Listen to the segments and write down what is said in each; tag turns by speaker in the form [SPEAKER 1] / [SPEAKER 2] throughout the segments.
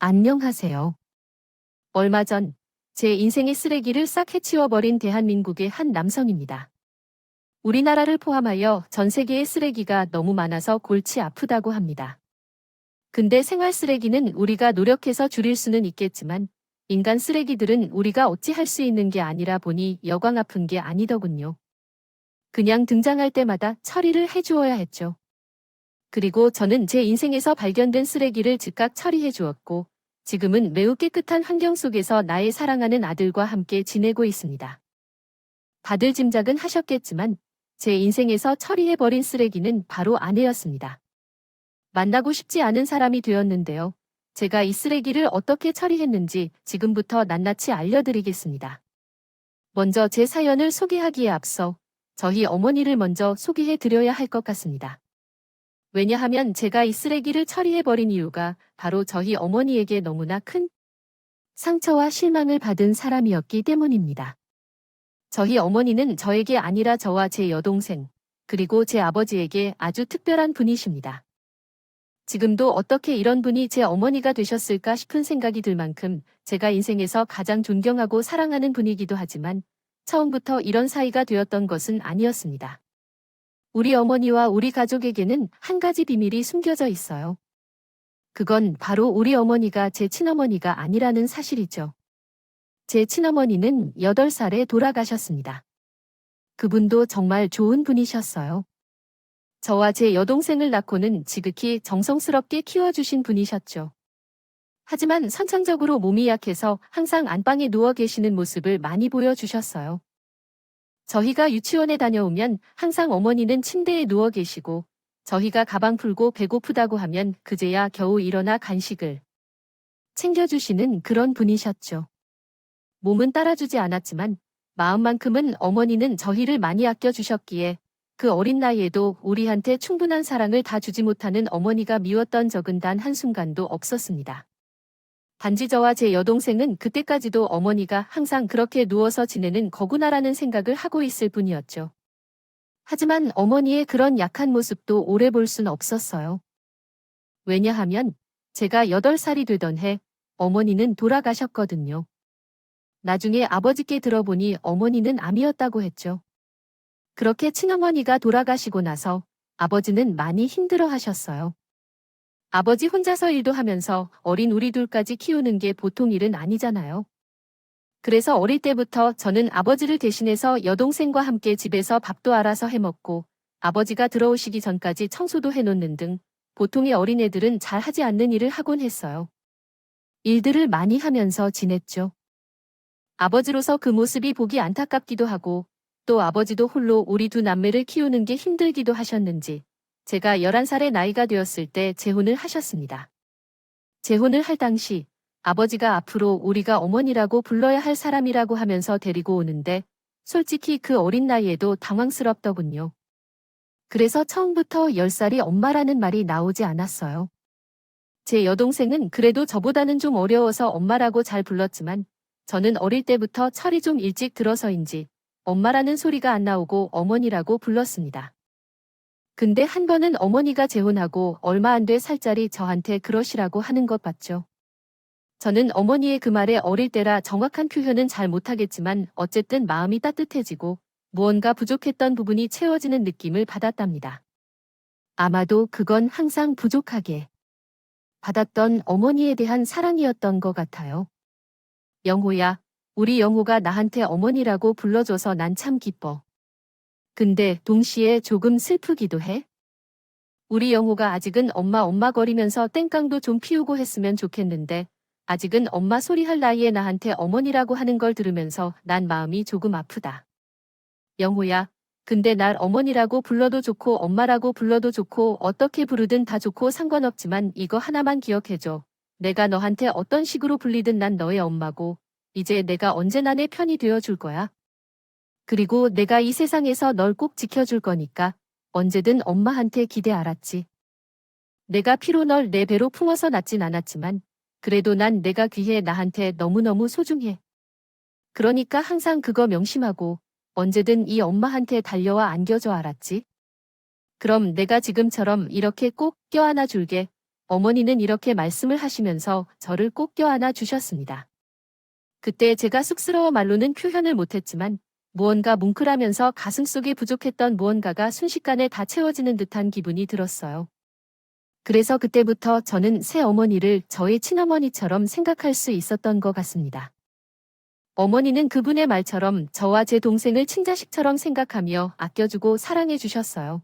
[SPEAKER 1] 안녕하세요. 얼마 전 제 인생의 쓰레기를 싹 해치워버린 대한민국의 한 남성입니다. 우리나라를 포함하여 전 세계의 쓰레기가 너무 많아서 골치 아프다고 합니다. 근데 생활 쓰레기는 우리가 노력해서 줄일 수는 있겠지만 인간 쓰레기들은 우리가 어찌 할 수 있는 게 아니라 보니 여광 아픈 게 아니더군요. 그냥 등장할 때마다 처리를 해주어야 했죠. 그리고 저는 제 인생에서 발견된 쓰레기를 즉각 처리해 주었고 지금은 매우 깨끗한 환경 속에서 나의 사랑하는 아들과 함께 지내고 있습니다. 다들 짐작은 하셨겠지만 제 인생에서 처리해버린 쓰레기는 바로 아내였습니다. 만나고 싶지 않은 사람이 되었는데요. 제가 이 쓰레기를 어떻게 처리했는지 지금부터 낱낱이 알려드리겠습니다. 먼저 제 사연을 소개하기에 앞서 저희 어머니를 먼저 소개해 드려야 할 것 같습니다. 왜냐하면 제가 이 쓰레기를 처리해버린 이유가 바로 저희 어머니에게 너무나 큰 상처와 실망을 받은 사람이었기 때문입니다. 저희 어머니는 저에게 아니라 저와 제 여동생, 그리고 제 아버지에게 아주 특별한 분이십니다. 지금도 어떻게 이런 분이 제 어머니가 되셨을까 싶은 생각이 들 만큼 제가 인생에서 가장 존경하고 사랑하는 분이기도 하지만 처음부터 이런 사이가 되었던 것은 아니었습니다. 우리 어머니와 우리 가족에게는 한 가지 비밀이 숨겨져 있어요. 그건 바로 우리 어머니가 제 친어머니가 아니라는 사실이죠. 제 친어머니는 8살에 돌아가셨습니다. 그분도 정말 좋은 분이셨어요. 저와 제 여동생을 낳고는 지극히 정성스럽게 키워주신 분이셨죠. 하지만 선천적으로 몸이 약해서 항상 안방에 누워 계시는 모습을 많이 보여주셨어요. 저희가 유치원에 다녀오면 항상 어머니는 침대에 누워 계시고 저희가 가방 풀고 배고프다고 하면 그제야 겨우 일어나 간식을 챙겨주시는 그런 분이셨죠. 몸은 따라주지 않았지만 마음만큼은 어머니는 저희를 많이 아껴주셨기에 그 어린 나이에도 우리한테 충분한 사랑을 다 주지 못하는 어머니가 미웠던 적은 단 한순간도 없었습니다. 단지 저와 제 여동생은 그때까지도 어머니가 항상 그렇게 누워서 지내는 거구나라는 생각을 하고 있을 뿐이었죠. 하지만 어머니의 그런 약한 모습도 오래 볼 순 없었어요. 왜냐하면 제가 8살이 되던 해 어머니는 돌아가셨거든요. 나중에 아버지께 들어보니 어머니는 암이었다고 했죠. 그렇게 친어머니가 돌아가시고 나서 아버지는 많이 힘들어 하셨어요. 아버지 혼자서 일도 하면서 어린 우리 둘까지 키우는 게 보통 일은 아니잖아요. 그래서 어릴 때부터 저는 아버지를 대신해서 여동생과 함께 집에서 밥도 알아서 해먹고 아버지가 들어오시기 전까지 청소도 해놓는 등 보통의 어린애들은 잘 하지 않는 일을 하곤 했어요. 일들을 많이 하면서 지냈죠. 아버지로서 그 모습이 보기 안타깝기도 하고 또 아버지도 홀로 우리 두 남매를 키우는 게 힘들기도 하셨는지 제가 11살의 나이가 되었을 때 재혼을 하셨습니다. 재혼을 할 당시 아버지가 앞으로 우리가 어머니라고 불러야 할 사람이라고 하면서 데리고 오는데 솔직히 그 어린 나이에도 당황스럽더군요. 그래서 처음부터 10살이 엄마라는 말이 나오지 않았어요. 제 여동생은 그래도 저보다는 좀 어려워서 엄마라고 잘 불렀지만 저는 어릴 때부터 철이 좀 일찍 들어서인지 엄마라는 소리가 안 나오고 어머니라고 불렀습니다. 근데 한 번은 어머니가 재혼하고 얼마 안 돼 살짜리 저한테 그러시라고 하는 것 봤죠. 저는 어머니의 그 말에 어릴 때라 정확한 표현은 잘 못하겠지만 어쨌든 마음이 따뜻해지고 무언가 부족했던 부분이 채워지는 느낌을 받았답니다. 아마도 그건 항상 부족하게 받았던 어머니에 대한 사랑이었던 것 같아요. 영호야, 우리 영호가 나한테 어머니라고 불러줘서 난 참 기뻐. 근데 동시에 조금 슬프기도 해. 우리 영호가 아직은 엄마 거리면서 땡깡도 좀 피우고 했으면 좋겠는데 아직은 엄마 소리 할 나이에 나한테 어머니라고 하는 걸 들으면서 난 마음이 조금 아프다. 영호야, 근데 날 어머니라고 불러도 좋고 엄마라고 불러도 좋고 어떻게 부르든 다 좋고 상관없지만 이거 하나만 기억해줘. 내가 너한테 어떤 식으로 불리든 난 너의 엄마고 이제 내가 언제나 내 편이 되어줄 거야. 그리고 내가 이 세상에서 널 꼭 지켜줄 거니까 언제든 엄마한테 기대 알았지. 내가 피로 널 내 배로 품어서 낳진 않았지만 그래도 난 내가 귀해 나한테 너무너무 소중해. 그러니까 항상 그거 명심하고 언제든 이 엄마한테 달려와 안겨줘 알았지? 그럼 내가 지금처럼 이렇게 꼭 껴안아 줄게. 어머니는 이렇게 말씀을 하시면서 저를 꼭 껴안아 주셨습니다. 그때 제가 쑥스러워 말로는 표현을 못했지만 무언가 뭉클하면서 가슴속에 부족했던 무언가가 순식간에 다 채워지는 듯한 기분이 들었어요. 그래서 그때부터 저는 새 어머니를 저의 친어머니처럼 생각할 수 있었던 것 같습니다. 어머니는 그분의 말처럼 저와 제 동생을 친자식처럼 생각하며 아껴주고 사랑해 주셨어요.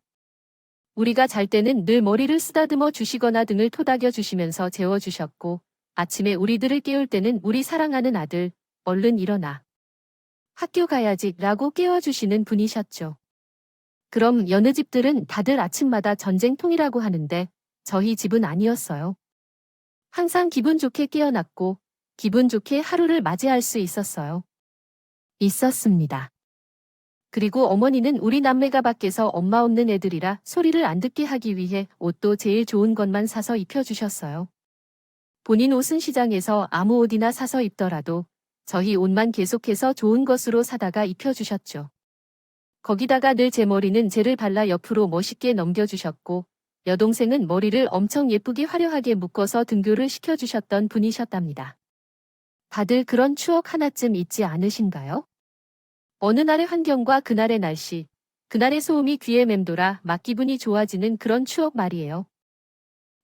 [SPEAKER 1] 우리가 잘 때는 늘 머리를 쓰다듬어 주시거나 등을 토닥여 주시면서 재워주셨고, 아침에 우리들을 깨울 때는 우리 사랑하는 아들, 얼른 일어나. 학교 가야지 라고 깨워주시는 분이셨죠. 그럼 여느 집들은 다들 아침마다 전쟁통이라고 하는데 저희 집은 아니었어요. 항상 기분 좋게 깨어났고 기분 좋게 하루를 맞이할 수 있었어요. 있었습니다. 그리고 어머니는 우리 남매가 밖에서 엄마 없는 애들이라 소리를 안 듣게 하기 위해 옷도 제일 좋은 것만 사서 입혀주셨어요. 본인 옷은 시장에서 아무 옷이나 사서 입더라도 저희 옷만 계속해서 좋은 것으로 사다가 입혀주셨죠. 거기다가 늘 제 머리는 젤을 발라 옆으로 멋있게 넘겨주셨고 여동생은 머리를 엄청 예쁘게 화려하게 묶어서 등교를 시켜주셨던 분이셨답니다. 다들 그런 추억 하나쯤 있지 않으신가요? 어느 날의 환경과 그날의 날씨, 그날의 소음이 귀에 맴돌아 막 기분이 좋아지는 그런 추억 말이에요.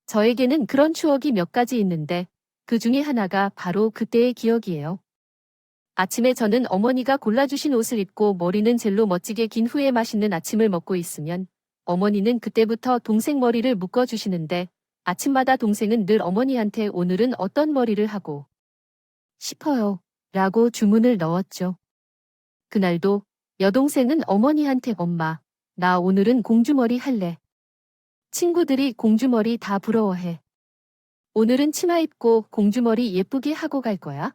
[SPEAKER 1] 저에게는 그런 추억이 몇 가지 있는데 그 중에 하나가 바로 그때의 기억이에요. 아침에 저는 어머니가 골라주신 옷을 입고 머리는 젤로 멋지게 긴 후에 맛있는 아침을 먹고 있으면 어머니는 그때부터 동생 머리를 묶어주시는데 아침마다 동생은 늘 어머니한테 오늘은 어떤 머리를 하고 싶어요 라고 주문을 넣었죠. 그날도 여동생은 어머니한테 엄마, 나 오늘은 공주머리 할래. 친구들이 공주머리 다 부러워해. 오늘은 치마 입고 공주머리 예쁘게 하고 갈 거야?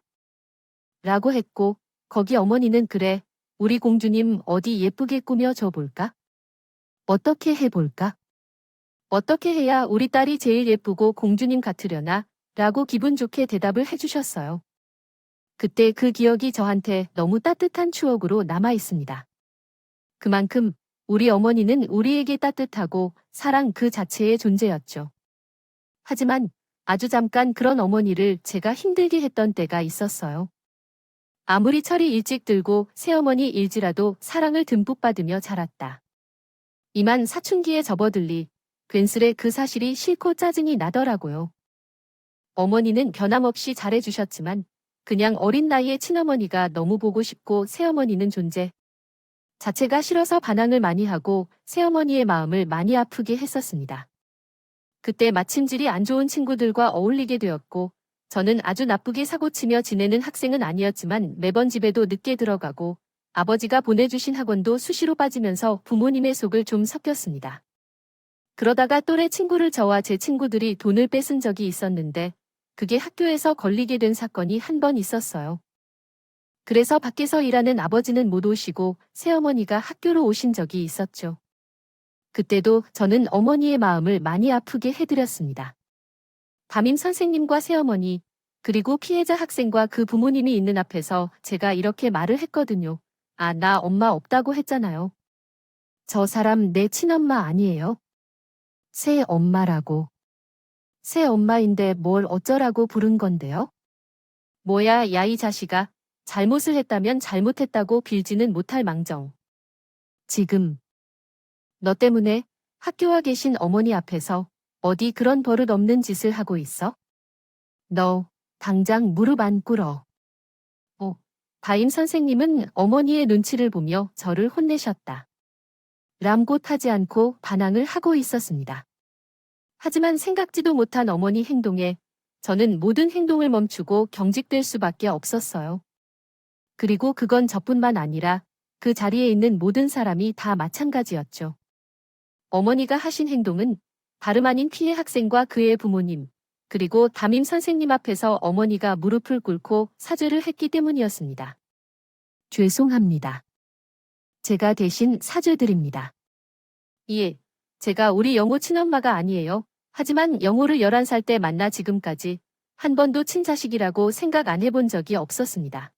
[SPEAKER 1] 라고 했고 거기 어머니는 그래, 우리 공주님 어디 예쁘게 꾸며줘 볼까? 어떻게 해볼까? 어떻게 해야 우리 딸이 제일 예쁘고 공주님 같으려나? 라고 기분 좋게 대답을 해주셨어요. 그때 그 기억이 저한테 너무 따뜻한 추억으로 남아 있습니다. 그만큼 우리 어머니는 우리에게 따뜻하고 사랑 그 자체의 존재였죠. 하지만 아주 잠깐 그런 어머니를 제가 힘들게 했던 때가 있었어요. 아무리 철이 일찍 들고 새어머니 일지라도 사랑을 듬뿍 받으며 자랐다. 이만 사춘기에 접어들리 괜스레 그 사실이 싫고 짜증이 나더라고요. 어머니는 변함없이 잘해주셨지만 그냥 어린 나이에 친어머니가 너무 보고 싶고 새어머니는 존재 자체가 싫어서 반항을 많이 하고 새어머니의 마음을 많이 아프게 했었습니다. 그때 마침 질이 안 좋은 친구들과 어울리게 되었고 저는 아주 나쁘게 사고치며 지내는 학생은 아니었지만 매번 집에도 늦게 들어가고 아버지가 보내주신 학원도 수시로 빠지면서 부모님의 속을 좀 섞였습니다. 그러다가 또래 친구를 저와 제 친구들이 돈을 뺏은 적이 있었는데 그게 학교에서 걸리게 된 사건이 한 번 있었어요. 그래서 밖에서 일하는 아버지는 못 오시고 새어머니가 학교로 오신 적이 있었죠. 그때도 저는 어머니의 마음을 많이 아프게 해드렸습니다. 담임 선생님과 새어머니, 그리고 피해자 학생과 그 부모님이 있는 앞에서 제가 이렇게 말을 했거든요. 아, 나 엄마 없다고 했잖아요. 저 사람 내 친엄마 아니에요. 새 엄마라고. 새 엄마인데 뭘 어쩌라고 부른 건데요? 뭐야, 야 이 자식아. 잘못을 했다면 잘못했다고 빌지는 못할 망정. 지금 너 때문에 학교와 계신 어머니 앞에서 어디 그런 버릇 없는 짓을 하고 있어? 너 당장 무릎 안 꿇어. 담임 선생님은 어머니의 눈치를 보며 저를 혼내셨다. 람곳하지 않고 반항을 하고 있었습니다. 하지만 생각지도 못한 어머니 행동에 저는 모든 행동을 멈추고 경직될 수밖에 없었어요. 그리고 그건 저뿐만 아니라 그 자리에 있는 모든 사람이 다 마찬가지였죠. 어머니가 하신 행동은 다름 아닌 피해 학생과 그의 부모님, 그리고 담임 선생님 앞에서 어머니가 무릎을 꿇고 사죄를 했기 때문이었습니다. 죄송합니다. 제가 대신 사죄드립니다. 예, 제가 우리 영호 친엄마가 아니에요. 하지만 영호를 11살 때 만나 지금까지 한 번도 친자식이라고 생각 안 해본 적이 없었습니다.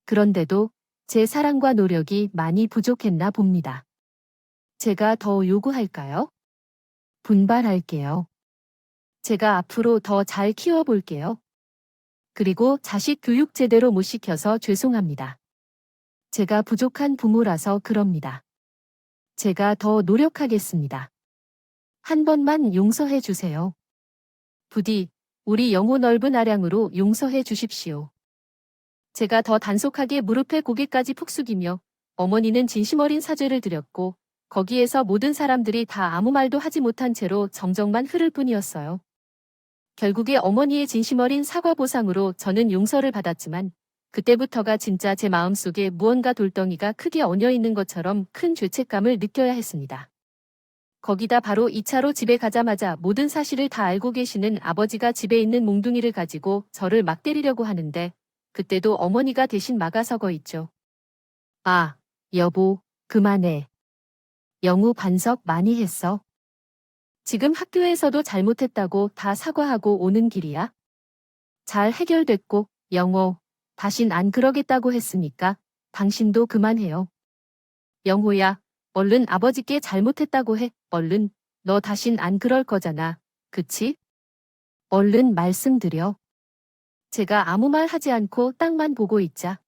[SPEAKER 1] 그런데도 제 사랑과 노력이 많이 부족했나 봅니다. 제가 더 요구할까요? 분발할게요. 제가 앞으로 더 잘 키워볼게요. 그리고 자식 교육 제대로 못 시켜서 죄송합니다. 제가 부족한 부모라서 그럽니다. 제가 더 노력하겠습니다. 한 번만 용서해 주세요. 부디 우리 영호 넓은 아량으로 용서해 주십시오. 제가 더 단속하게 무릎에 고개까지 푹 숙이며 어머니는 진심 어린 사죄를 드렸고 거기에서 모든 사람들이 다 아무 말도 하지 못한 채로 정적만 흐를 뿐이었어요. 결국에 어머니의 진심 어린 사과 보상으로 저는 용서를 받았지만 그때부터가 진짜 제 마음속에 무언가 돌덩이가 크게 얹어 있는 것처럼 큰 죄책감을 느껴야 했습니다. 거기다 바로 2차로 집에 가자마자 모든 사실을 다 알고 계시는 아버지가 집에 있는 몽둥이를 가지고 저를 막 때리려고 하는데 그때도 어머니가 대신 막아서고 있죠. 아, 여보, 그만해. 영우 반석 많이 했어. 지금 학교에서도 잘못했다고 다 사과하고 오는 길이야. 잘 해결됐고, 영호, 다신 안 그러겠다고 했으니까 당신도 그만해요. 영호야, 얼른 아버지께 잘못했다고 해. 얼른, 너 다신 안 그럴 거잖아. 그치? 얼른 말씀드려. 제가 아무 말 하지 않고 땅만 보고 있자.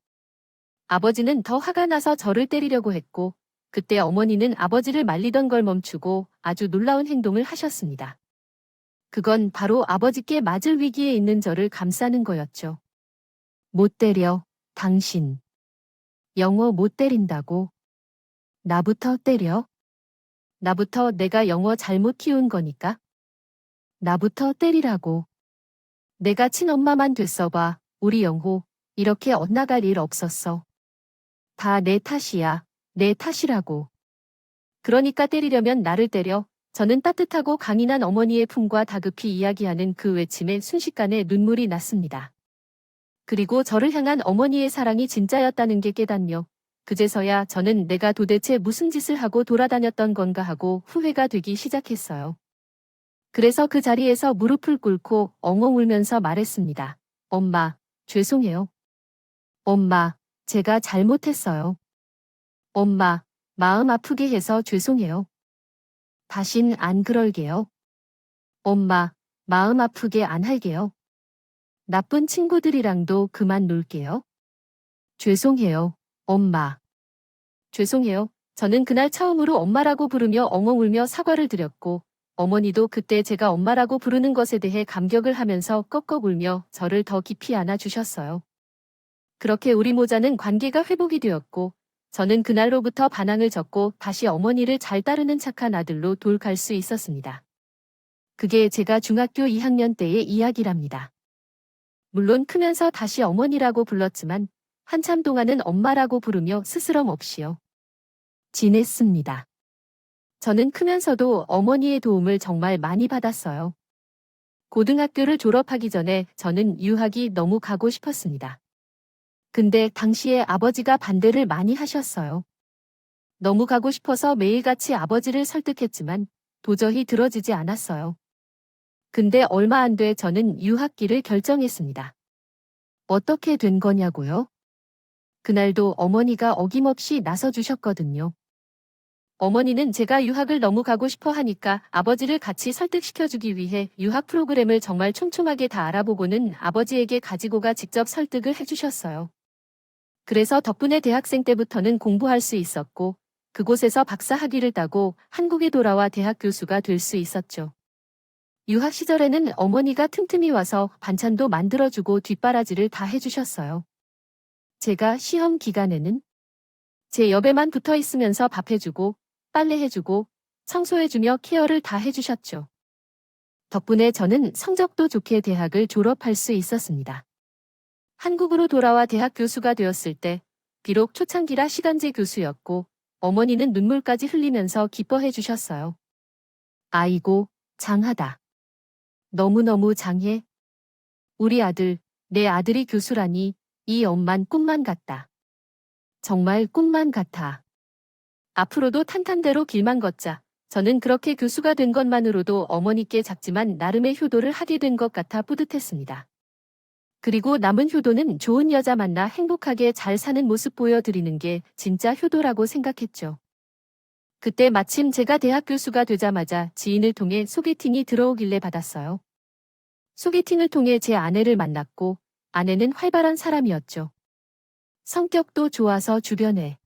[SPEAKER 1] 아버지는 더 화가 나서 저를 때리려고 했고, 그때 어머니는 아버지를 말리던 걸 멈추고 아주 놀라운 행동을 하셨습니다. 그건 바로 아버지께 맞을 위기에 있는 저를 감싸는 거였죠. 못 때려, 당신. 영호 못 때린다고. 나부터 때려. 나부터 내가 영호 잘못 키운 거니까. 나부터 때리라고. 내가 친엄마만 됐어봐. 우리 영호 이렇게 엇나갈 일 없었어. 다 내 탓이야. 내 탓이라고. 그러니까 때리려면 나를 때려. 저는 따뜻하고 강인한 어머니의 품과 다급히 이야기하는 그 외침에 순식간에 눈물이 났습니다. 그리고 저를 향한 어머니의 사랑이 진짜였다는 게 깨닫며 그제서야 저는 내가 도대체 무슨 짓을 하고 돌아다녔던 건가 하고 후회가 되기 시작했어요. 그래서 그 자리에서 무릎을 꿇고 엉엉 울면서 말했습니다. 엄마, 죄송해요. 엄마, 제가 잘못했어요. 엄마, 마음 아프게 해서 죄송해요. 다신 안 그럴게요. 엄마, 마음 아프게 안 할게요. 나쁜 친구들이랑도 그만 놀게요. 죄송해요, 엄마. 죄송해요. 저는 그날 처음으로 엄마라고 부르며 엉엉 울며 사과를 드렸고 어머니도 그때 제가 엄마라고 부르는 것에 대해 감격을 하면서 꺽꺽 울며 저를 더 깊이 안아주셨어요. 그렇게 우리 모자는 관계가 회복이 되었고 저는 그날로부터 반항을 접고 다시 어머니를 잘 따르는 착한 아들로 돌아갈 수 있었습니다. 그게 제가 중학교 2학년 때의 이야기랍니다. 물론 크면서 다시 어머니라고 불렀지만 한참 동안은 엄마라고 부르며 스스럼 없이요. 지냈습니다. 저는 크면서도 어머니의 도움을 정말 많이 받았어요. 고등학교를 졸업하기 전에 저는 유학이 너무 가고 싶었습니다. 근데 당시에 아버지가 반대를 많이 하셨어요. 너무 가고 싶어서 매일같이 아버지를 설득했지만 도저히 들어지지 않았어요. 근데 얼마 안 돼 저는 유학기를 결정했습니다. 어떻게 된 거냐고요? 그날도 어머니가 어김없이 나서주셨거든요. 어머니는 제가 유학을 너무 가고 싶어 하니까 아버지를 같이 설득시켜주기 위해 유학 프로그램을 정말 촘촘하게 다 알아보고는 아버지에게 가지고가 직접 설득을 해주셨어요. 그래서 덕분에 대학생 때부터는 공부할 수 있었고 그곳에서 박사 학위를 따고 한국에 돌아와 대학 교수가 될 수 있었죠. 유학 시절에는 어머니가 틈틈이 와서 반찬도 만들어주고 뒷바라지를 다 해주셨어요. 제가 시험 기간에는 제 옆에만 붙어 있으면서 밥 해주고 빨래해주고 청소해주며 케어를 다 해주셨죠. 덕분에 저는 성적도 좋게 대학을 졸업할 수 있었습니다. 한국으로 돌아와 대학 교수가 되었을 때 비록 초창기라 시간제 교수였고 어머니는 눈물까지 흘리면서 기뻐해 주셨어요. 아이고, 장하다. 너무너무 장해. 우리 아들, 내 아들이 교수라니 이 엄만 꿈만 같다. 정말 꿈만 같아. 앞으로도 탄탄대로 길만 걷자. 저는 그렇게 교수가 된 것만으로도 어머니께 작지만 나름의 효도를 하게 된 것 같아 뿌듯했습니다. 그리고 남은 효도는 좋은 여자 만나 행복하게 잘 사는 모습 보여드리는 게 진짜 효도라고 생각했죠. 그때 마침 제가 대학 교수가 되자마자 지인을 통해 소개팅이 들어오길래 받았어요. 소개팅을 통해 제 아내를 만났고 아내는 활발한 사람이었죠. 성격도 좋아서 주변에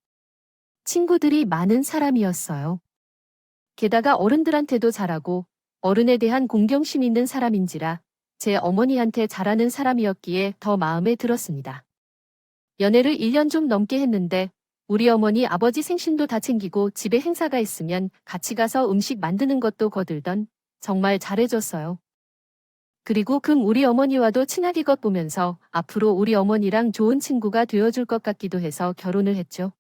[SPEAKER 1] 친구들이 많은 사람이었어요. 게다가 어른들한테도 잘하고 어른에 대한 공경심 있는 사람인지라 제 어머니한테 잘하는 사람이었기에 더 마음에 들었습니다. 연애를 1년 좀 넘게 했는데 우리 어머니 아버지 생신도 다 챙기고 집에 행사가 있으면 같이 가서 음식 만드는 것도 거들던 정말 잘해줬어요. 그리고 우리 어머니와도 친하게 겉보면서 앞으로 우리 어머니랑 좋은 친구가 되어줄 것 같기도 해서 결혼을 했죠.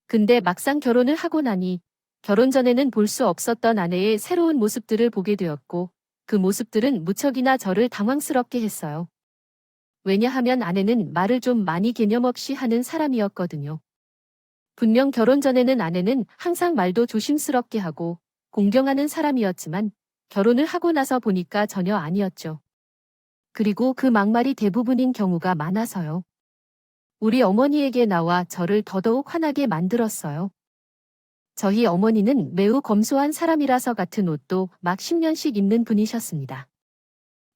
[SPEAKER 1] 근데 막상 결혼을 하고 나니 결혼 전에는 볼 수 없었던 아내의 새로운 모습들을 보게 되었고 그 모습들은 무척이나 저를 당황스럽게 했어요. 왜냐하면 아내는 말을 좀 많이 개념 없이 하는 사람이었거든요. 분명 결혼 전에는 아내는 항상 말도 조심스럽게 하고 공경하는 사람이었지만 결혼을 하고 나서 보니까 전혀 아니었죠. 그리고 그 막말이 대부분인 경우가 많아서요. 우리 어머니에게 나와 저를 더더욱 화나게 만들었어요. 저희 어머니는 매우 검소한 사람이라서 같은 옷도 막 10년씩 입는 분이셨습니다.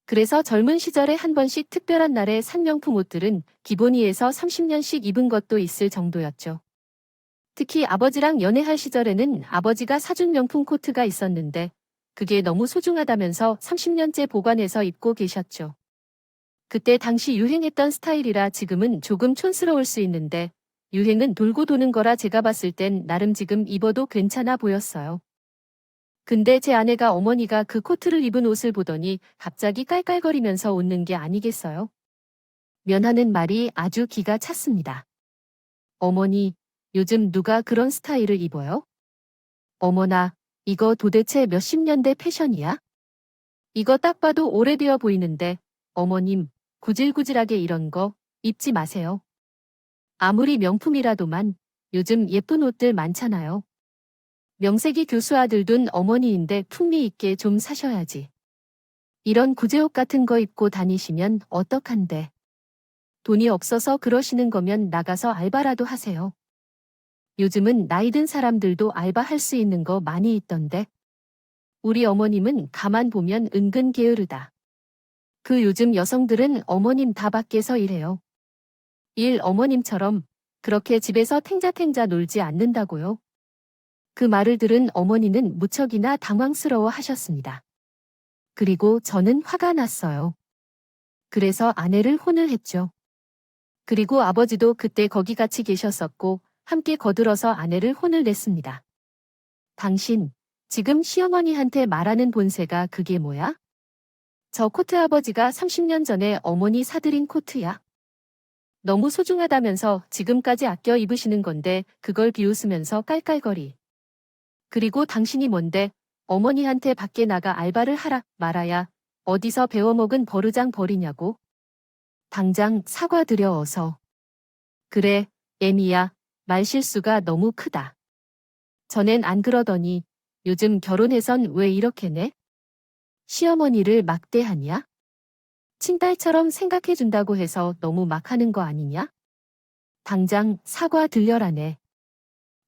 [SPEAKER 1] 그래서 젊은 시절에 한 번씩 특별한 날에 산 명품 옷들은 기본이에서 30년씩 입은 것도 있을 정도였죠. 특히 아버지랑 연애할 시절에는 아버지가 사준 명품 코트가 있었는데 그게 너무 소중하다면서 30년째 보관해서 입고 계셨죠. 그때 당시 유행했던 스타일이라 지금은 조금 촌스러울 수 있는데 유행은 돌고 도는 거라 제가 봤을 땐 나름 지금 입어도 괜찮아 보였어요. 근데 제 아내가 어머니가 그 코트를 입은 옷을 보더니 갑자기 깔깔거리면서 웃는 게 아니겠어요? 면하는 말이 아주 기가 찼습니다. 어머니, 요즘 누가 그런 스타일을 입어요? 어머나, 이거 도대체 몇십 년대 패션이야? 이거 딱 봐도 오래되어 보이는데, 어머님, 구질구질하게 이런 거 입지 마세요. 아무리 명품이라도만 요즘 예쁜 옷들 많잖아요. 명색이 교수 아들 둔 어머니인데 풍미 있게 좀 사셔야지. 이런 구제옷 같은 거 입고 다니시면 어떡한데. 돈이 없어서 그러시는 거면 나가서 알바라도 하세요. 요즘은 나이 든 사람들도 알바할 수 있는 거 많이 있던데. 우리 어머님은 가만 보면 은근 게으르다. 요즘 여성들은 어머님 다 밖에서 일해요. 어머님처럼 그렇게 집에서 탱자탱자 놀지 않는다고요. 그 말을 들은 어머니는 무척이나 당황스러워 하셨습니다. 그리고 저는 화가 났어요. 그래서 아내를 혼을 했죠. 그리고 아버지도 그때 거기 같이 계셨었고 함께 거들어서 아내를 혼을 냈습니다. 당신, 지금 시어머니한테 말하는 본세가 그게 뭐야? 저 코트 아버지가 30년 전에 어머니 사드린 코트야. 너무 소중하다면서 지금까지 아껴 입으시는 건데 그걸 비웃으면서 깔깔거리. 그리고 당신이 뭔데 어머니한테 밖에 나가 알바를 하라 말아야 어디서 배워먹은 버르장 버리냐고. 당장 사과드려 어서. 그래, 애미야, 말실수가 너무 크다. 전엔 안 그러더니 요즘 결혼해선 왜 이렇게 내? 시어머니를 막대하냐? 친딸처럼 생각해준다고 해서 너무 막 하는 거 아니냐? 당장 사과 들려라네.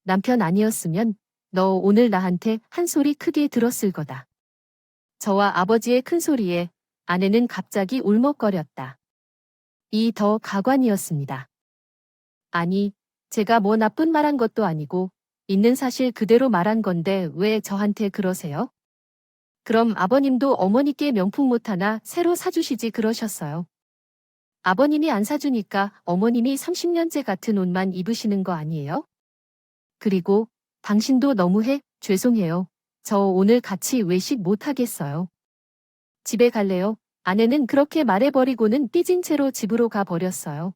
[SPEAKER 1] 남편 아니었으면 너 오늘 나한테 한 소리 크게 들었을 거다. 저와 아버지의 큰 소리에 아내는 갑자기 울먹거렸다. 이 더 가관이었습니다. 아니, 제가 뭐 나쁜 말 한 것도 아니고 있는 사실 그대로 말한 건데 왜 저한테 그러세요? 그럼 아버님도 어머니께 명품 옷 하나 새로 사주시지 그러셨어요. 아버님이 안 사주니까 어머님이 30년째 같은 옷만 입으시는 거 아니에요? 그리고 당신도 너무해, 죄송해요. 저 오늘 같이 외식 못 하겠어요. 집에 갈래요? 아내는 그렇게 말해버리고는 삐진 채로 집으로 가버렸어요.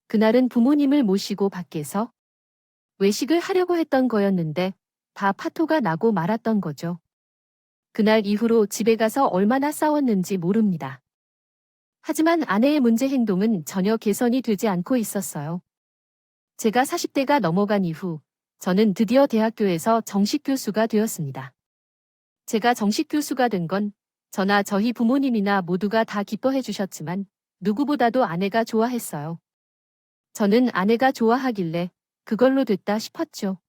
[SPEAKER 1] 그날은 부모님을 모시고 밖에서 외식을 하려고 했던 거였는데 다 파토가 나고 말았던 거죠. 그날 이후로 집에 가서 얼마나 싸웠는지 모릅니다. 하지만 아내의 문제 행동은 전혀 개선이 되지 않고 있었어요. 제가 40대가 넘어간 이후 저는 드디어 대학교에서 정식 교수가 되었습니다. 제가 정식 교수가 된 건 저나 저희 부모님이나 모두가 다 기뻐해 주셨지만 누구보다도 아내가 좋아했어요. 저는 아내가 좋아하길래 그걸로 됐다 싶었죠.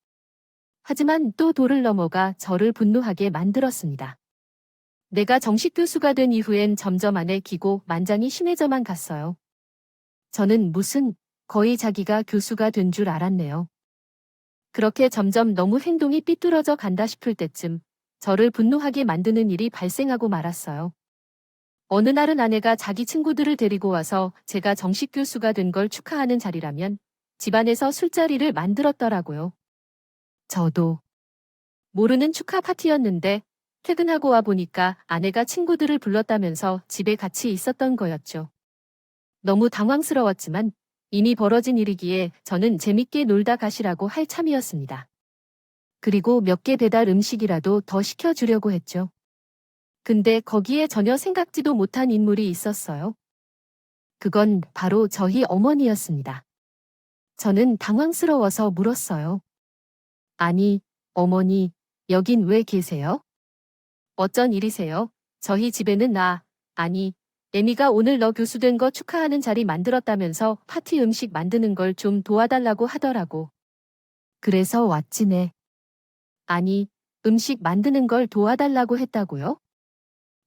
[SPEAKER 1] 하지만 또 도를 넘어가 저를 분노하게 만들었습니다. 내가 정식 교수가 된 이후엔 점점 안에 기고 만장이 심해져만 갔어요. 저는 거의 자기가 교수가 된 줄 알았네요. 그렇게 점점 너무 행동이 삐뚤어져 간다 싶을 때쯤 저를 분노하게 만드는 일이 발생하고 말았어요. 어느 날은 아내가 자기 친구들을 데리고 와서 제가 정식 교수가 된 걸 축하하는 자리라면 집안에서 술자리를 만들었더라고요. 저도 모르는 축하 파티였는데 퇴근하고 와 보니까 아내가 친구들을 불렀다면서 집에 같이 있었던 거였죠. 너무 당황스러웠지만 이미 벌어진 일이기에 저는 재밌게 놀다 가시라고 할 참이었습니다. 그리고 몇 개 배달 음식이라도 더 시켜주려고 했죠. 근데 거기에 전혀 생각지도 못한 인물이 있었어요. 그건 바로 저희 어머니였습니다. 저는 당황스러워서 물었어요. 아니, 어머니, 여긴 왜 계세요? 어쩐 일이세요? 저희 집에는 아니, 에미가 오늘 너 교수 된 거 축하하는 자리 만들었다면서 파티 음식 만드는 걸 좀 도와달라고 하더라고. 그래서 왔지네. 아니, 음식 만드는 걸 도와달라고 했다고요?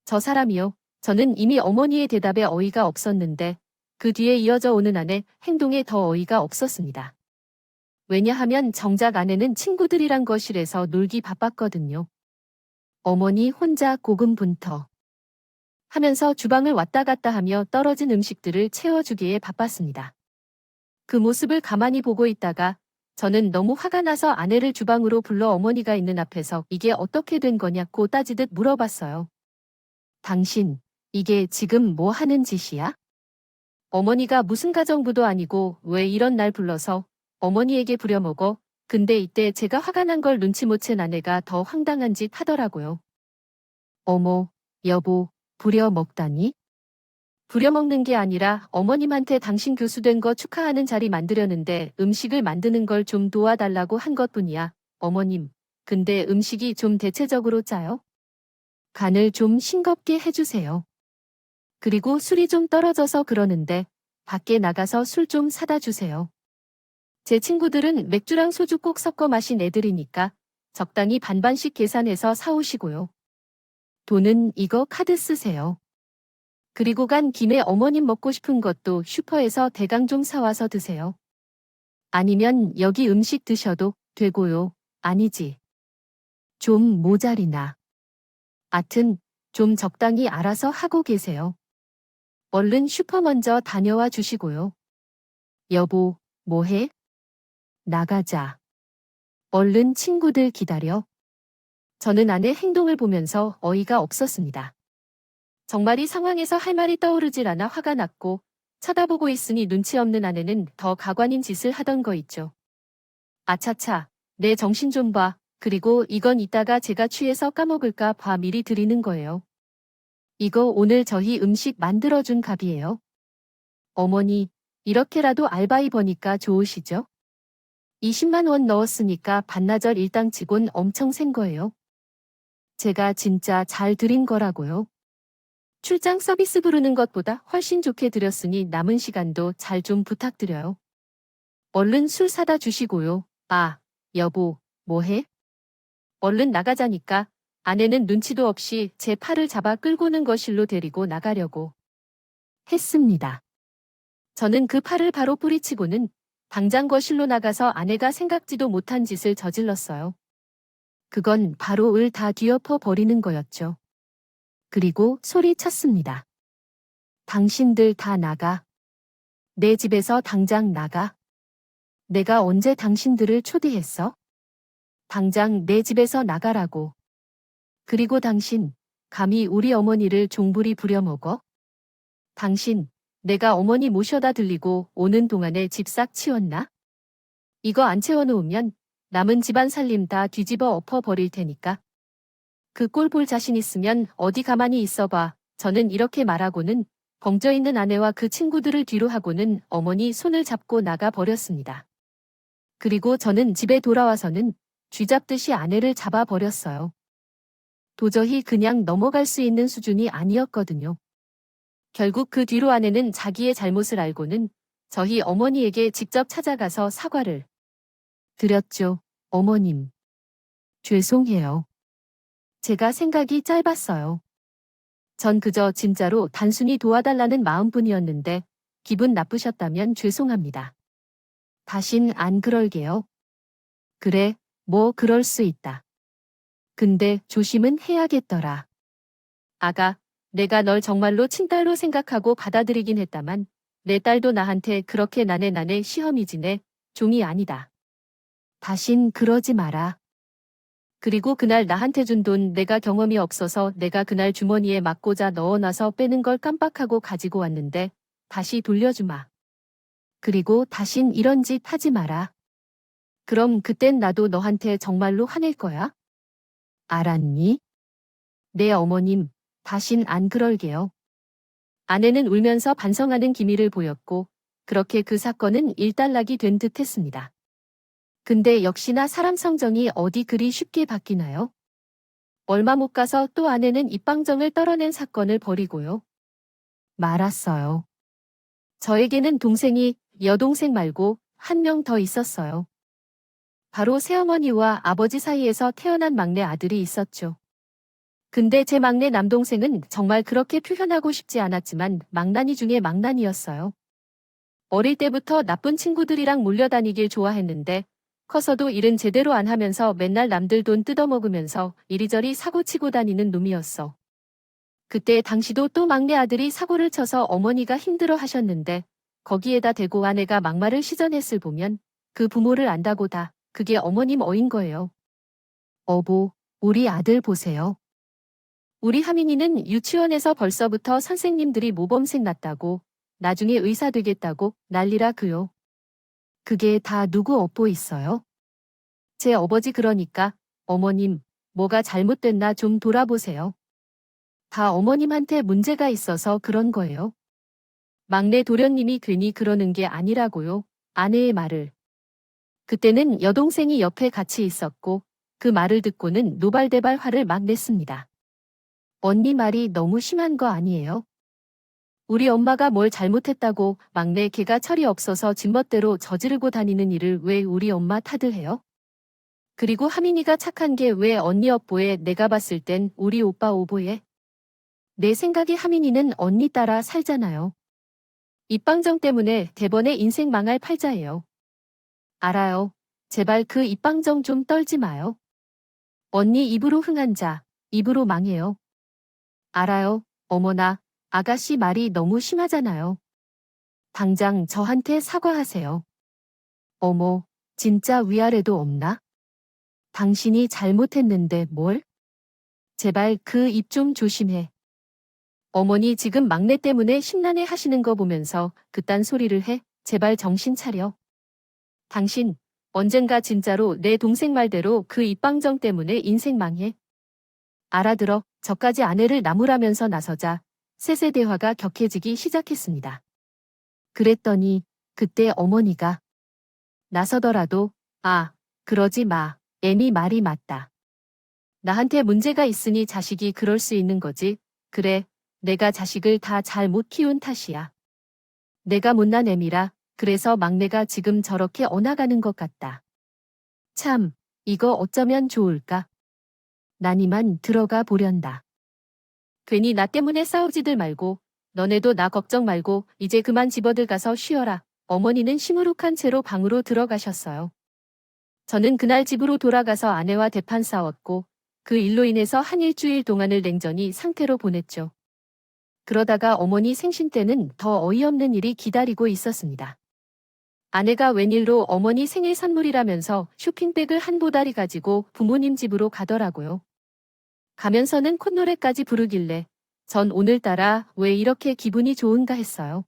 [SPEAKER 1] 저 사람이요. 저는 이미 어머니의 대답에 어이가 없었는데 그 뒤에 이어져 오는 아내 행동에 더 어이가 없었습니다. 왜냐하면 정작 아내는 친구들이랑 거실에서 놀기 바빴거든요. 어머니 혼자 고군분투 하면서 주방을 왔다 갔다 하며 떨어진 음식들을 채워주기에 바빴습니다. 그 모습을 가만히 보고 있다가 저는 너무 화가 나서 아내를 주방으로 불러 어머니가 있는 앞에서 이게 어떻게 된 거냐고 따지듯 물어봤어요. 당신, 이게 지금 뭐 하는 짓이야? 어머니가 무슨 가정부도 아니고 왜 이런 날 불러서 어머니에게 부려먹어? 근데 이때 제가 화가 난 걸 눈치 못 챈 아내가 더 황당한 짓 하더라고요. 어머, 여보, 부려먹다니? 부려먹는 게 아니라 어머님한테 당신 교수 된 거 축하하는 자리 만들려는데 음식을 만드는 걸 좀 도와달라고 한 것뿐이야. 어머님, 근데 음식이 좀 대체적으로 짜요? 간을 좀 싱겁게 해주세요. 그리고 술이 좀 떨어져서 그러는데 밖에 나가서 술 좀 사다 주세요. 제 친구들은 맥주랑 소주 꼭 섞어 마신 애들이니까 적당히 반반씩 계산해서 사오시고요. 돈은 이거 카드 쓰세요. 그리고 간 김에 어머님 먹고 싶은 것도 슈퍼에서 대강 좀 사와서 드세요. 아니면 여기 음식 드셔도 되고요. 아니지. 좀 모자리나. 아튼 좀 적당히 알아서 하고 계세요. 얼른 슈퍼 먼저 다녀와 주시고요. 여보, 뭐해? 나가자. 얼른 친구들 기다려. 저는 아내 행동을 보면서 어이가 없었습니다. 정말 이 상황에서 할 말이 떠오르질 않아 화가 났고 쳐다보고 있으니 눈치 없는 아내는 더 가관인 짓을 하던 거 있죠. 아차차, 내 정신 좀 봐. 그리고 이건 이따가 제가 취해서 까먹을까 봐 미리 드리는 거예요. 이거 오늘 저희 음식 만들어준 값이에요. 어머니, 이렇게라도 알바이 버니까 좋으시죠? 20만 원 넣었으니까 반나절 일당치곤 엄청 센 거예요. 제가 진짜 잘 드린 거라고요. 출장 서비스 부르는 것보다 훨씬 좋게 드렸으니 남은 시간도 잘 좀 부탁드려요. 얼른 술 사다 주시고요. 여보, 뭐해? 얼른 나가자니까. 아내는 눈치도 없이 제 팔을 잡아 끌고는 거실로 데리고 나가려고 했습니다. 저는 그 팔을 바로 뿌리치고는 당장 거실로 나가서 아내가 생각지도 못한 짓을 저질렀어요. 그건 바로 을 다 뒤엎어 버리는 거였죠. 그리고 소리쳤습니다. 당신들 다 나가. 내 집에서 당장 나가. 내가 언제 당신들을 초대했어? 당장 내 집에서 나가라고. 그리고 당신, 감히 우리 어머니를 종부리 부려먹어? 당신, 내가 어머니 모셔다 들리고 오는 동안에 집 싹 치웠나? 이거 안 채워놓으면 남은 집안 살림 다 뒤집어 엎어 버릴 테니까. 그 꼴 볼 자신 있으면 어디 가만히 있어봐. 저는 이렇게 말하고는 벙쪄있는 아내와 그 친구들을 뒤로 하고는 어머니 손을 잡고 나가 버렸습니다. 그리고 저는 집에 돌아와서는 쥐잡듯이 아내를 잡아 버렸어요. 도저히 그냥 넘어갈 수 있는 수준이 아니었거든요. 결국 그 뒤로 아내는 자기의 잘못을 알고는 저희 어머니에게 직접 찾아가서 사과를 드렸죠. 어머님. 죄송해요. 제가 생각이 짧았어요. 전 그저 진짜로 단순히 도와달라는 마음뿐이었는데 기분 나쁘셨다면 죄송합니다. 다신 안 그럴게요. 그래, 뭐 그럴 수 있다. 근데 조심은 해야겠더라. 아가, 내가 널 정말로 친딸로 생각하고 받아들이긴 했다만 내 딸도 나한테 그렇게 나네 시험이지네 종이 아니다. 다신 그러지 마라. 그리고 그날 나한테 준 돈 내가 경험이 없어서 내가 그날 주머니에 막고자 넣어놔서 빼는 걸 깜빡하고 가지고 왔는데 다시 돌려주마. 그리고 다신 이런 짓 하지 마라. 그럼 그땐 나도 너한테 정말로 화낼 거야? 알았니? 네 어머님, 다신 안 그럴게요. 아내는 울면서 반성하는 기미를 보였고 그렇게 그 사건은 일단락이 된 듯 했습니다. 근데 역시나 사람 성정이 어디 그리 쉽게 바뀌나요? 얼마 못 가서 또 아내는 입방정을 떨어낸 사건을 벌이고요. 말았어요. 저에게는 동생이 여동생 말고 한 명 더 있었어요. 바로 새어머니와 아버지 사이에서 태어난 막내 아들이 있었죠. 근데 제 막내 남동생은 정말 그렇게 표현하고 싶지 않았지만 망나니 중에 망나니였어요. 어릴 때부터 나쁜 친구들이랑 몰려다니길 좋아했는데 커서도 일은 제대로 안 하면서 맨날 남들 돈 뜯어먹으면서 이리저리 사고치고 다니는 놈이었어. 그때 당시도 또 막내 아들이 사고를 쳐서 어머니가 힘들어 하셨는데 거기에다 대고 아내가 막말을 시전했을 보면 그 부모를 안다고 다 그게 어머님 어인 거예요. 어보, 우리 아들 보세요. 우리 하민이는 유치원에서 벌써부터 선생님들이 모범생 났다고 나중에 의사 되겠다고 난리라 그요. 그게 다 누구 업보 있어요? 제 아버지 그러니까 어머님 뭐가 잘못됐나 좀 돌아보세요. 다 어머님한테 문제가 있어서 그런 거예요. 막내 도련님이 괜히 그러는 게 아니라고요. 아내의 말을. 그때는 여동생이 옆에 같이 있었고 그 말을 듣고는 노발대발 화를 막 냈습니다. 언니 말이 너무 심한 거 아니에요? 우리 엄마가 뭘 잘못했다고 막내 걔가 철이 없어서 징멋대로 저지르고 다니는 일을 왜 우리 엄마 탓을 해요? 그리고 하민이가 착한 게 왜 언니 업보에 내가 봤을 땐 우리 오빠 오보에? 내 생각에 하민이는 언니 따라 살잖아요. 입방정 때문에 대번에 인생 망할 팔자예요. 알아요. 제발 그 입방정 좀 떨지 마요. 언니 입으로 흥한 자, 입으로 망해요. 알아요. 어머나, 아가씨 말이 너무 심하잖아요. 당장 저한테 사과하세요. 어머, 진짜 위아래도 없나? 당신이 잘못했는데 뭘? 제발 그 입 좀 조심해. 어머니 지금 막내 때문에 심란해 하시는 거 보면서 그딴 소리를 해? 제발 정신 차려. 당신, 언젠가 진짜로 내 동생 말대로 그 입방정 때문에 인생 망해. 알아들어. 저까지 아내를 나무라면서 나서자 셋의 대화가 격해지기 시작했습니다. 그랬더니 그때 어머니가 나서더라도 그러지 마. 애미 말이 맞다. 나한테 문제가 있으니 자식이 그럴 수 있는 거지. 그래, 내가 자식을 다 잘 못 키운 탓이야. 내가 못난 애미라 그래서 막내가 지금 저렇게 어나가는 것 같다. 참, 이거 어쩌면 좋을까? 난 이만 들어가 보련다. 괜히 나 때문에 싸우지들 말고 너네도 나 걱정 말고 이제 그만 집어들 가서 쉬어라. 어머니는 시무룩한 채로 방으로 들어가셨어요. 저는 그날 집으로 돌아가서 아내와 대판 싸웠고 그 일로 인해서 한 일주일 동안을 냉전히 상태로 보냈죠. 그러다가 어머니 생신 때는 더 어이없는 일이 기다리고 있었습니다. 아내가 웬일로 어머니 생일 선물이라면서 쇼핑백을 한 보따리 가지고 부모님 집으로 가더라고요. 가면서는 콧노래까지 부르길래 전 오늘따라 왜 이렇게 기분이 좋은가 했어요.